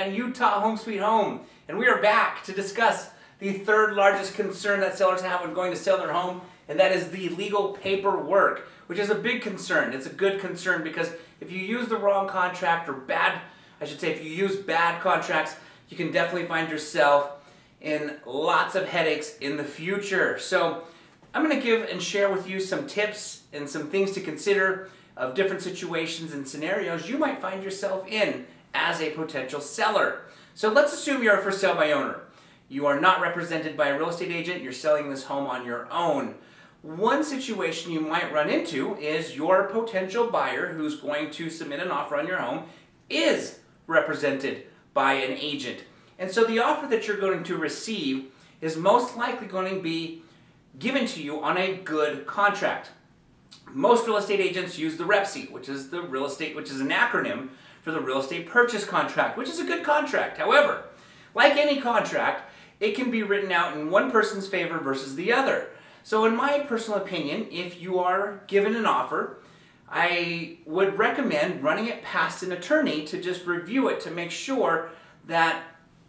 and Utah Home Sweet Home. And we are back to discuss the third largest concern that sellers have when going to sell their home, and that is the legal paperwork, which is a big concern. It's a good concern because if you use the wrong contract, or if you use bad contracts, you can definitely find yourself in lots of headaches in the future. So I'm going to give and share with you some tips and some things to consider of different situations and scenarios you might find yourself in as a potential seller. So let's assume you're a for sale by owner. You are not represented by a real estate agent. You're selling this home on your own. One situation you might run into is your potential buyer who's going to submit an offer on your home is represented by an agent. And so the offer that you're going to receive is most likely going to be given to you on a good contract. Most real estate agents use the REPC, which is an acronym for the real estate purchase contract, which is a good contract. However, like any contract, it can be written out in one person's favor versus the other. So in my personal opinion, if you are given an offer, I would recommend running it past an attorney to just review it to make sure that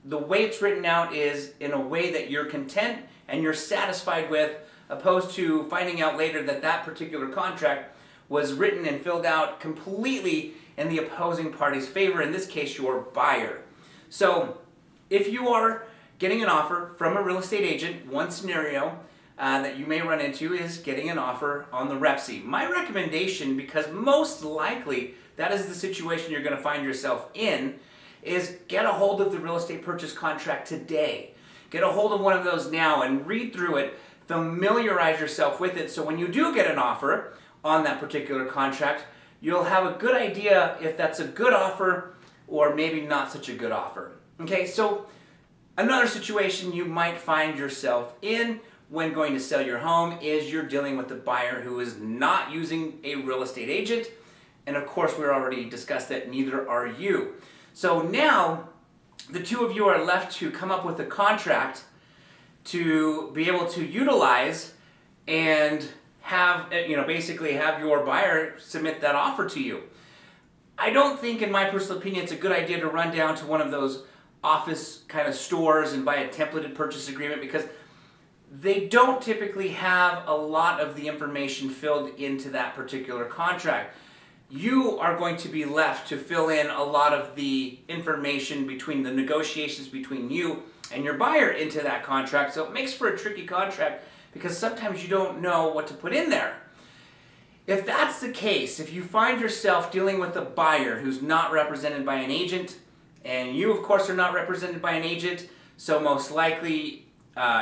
the way it's written out is in a way that you're content and you're satisfied with, opposed to finding out later that that particular contract was written and filled out completely in the opposing party's favor, in this case your buyer. So if you are getting an offer from a real estate agent, one scenario that you may run into is getting an offer on the REPC. My recommendation, because most likely that is the situation you're going to find yourself in, is get a hold of the real estate purchase contract today. Get a hold of one of those now and read through it, familiarize yourself with it, so when you do get an offer on that particular contract, you'll have a good idea if that's a good offer or maybe not such a good offer. Okay, so another situation you might find yourself in when going to sell your home is you're dealing with a buyer who is not using a real estate agent, and of course we already discussed that neither are you. So now the two of you are left to come up with a contract to be able to utilize and have, basically have your buyer submit that offer to you. I don't think, in my personal opinion, it's a good idea to run down to one of those office kind of stores and buy a templated purchase agreement, because they don't typically have a lot of the information filled into that particular contract. You are going to be left to fill in a lot of the information between the negotiations between you and your buyer into that contract. So it makes for a tricky contract because sometimes you don't know what to put in there. If that's the case, if you find yourself dealing with a buyer who's not represented by an agent, and you of course are not represented by an agent, so most likely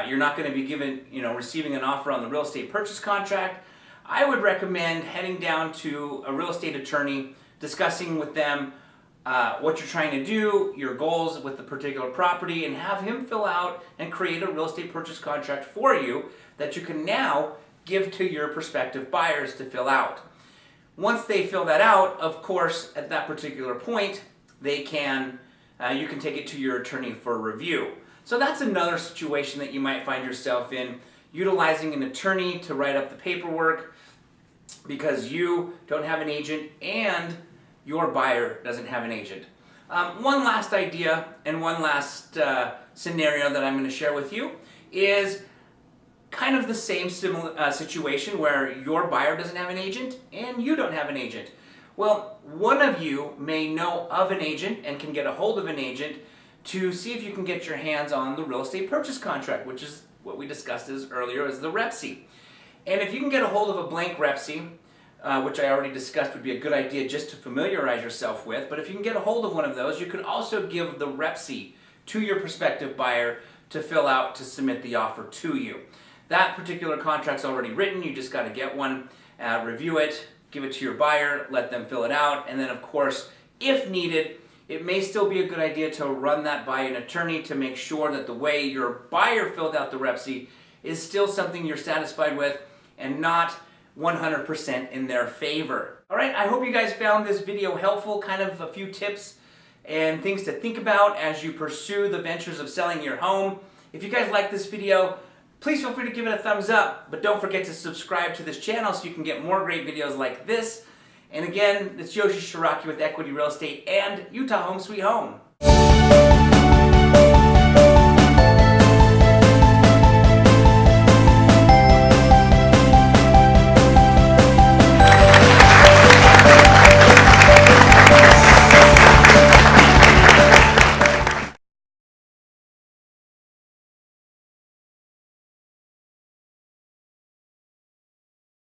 you're not going to be receiving an offer on the real estate purchase contract, I would recommend heading down to a real estate attorney, discussing with them what you're trying to do, your goals with the particular property, and have him fill out and create a real estate purchase contract for you that you can now give to your prospective buyers to fill out. Once they fill that out, of course, at that particular point, you can take it to your attorney for review. So that's another situation that you might find yourself in, utilizing an attorney to write up the paperwork because you don't have an agent and your buyer doesn't have an agent. One last idea and one last scenario that I'm going to share with you is kind of the same situation where your buyer doesn't have an agent and you don't have an agent. Well, one of you may know of an agent and can get a hold of an agent to see if you can get your hands on the real estate purchase contract, which is what we discussed earlier as the REPC. And if you can get a hold of a blank REPC, which I already discussed would be a good idea just to familiarize yourself with, but if you can get a hold of one of those, you could also give the REPC to your prospective buyer to fill out to submit the offer to you. That particular contract's already written, you just got to get one, review it, give it to your buyer, let them fill it out, and then of course, if needed, it may still be a good idea to run that by an attorney to make sure that the way your buyer filled out the REPC is still something you're satisfied with and not 100% in their favor. Alright, I hope you guys found this video helpful, kind of a few tips and things to think about as you pursue the ventures of selling your home. If you guys like this video, please feel free to give it a thumbs up, but don't forget to subscribe to this channel so you can get more great videos like this. And again, it's Yoshi Shiraki with Equity Real Estate and Utah Home Sweet Home.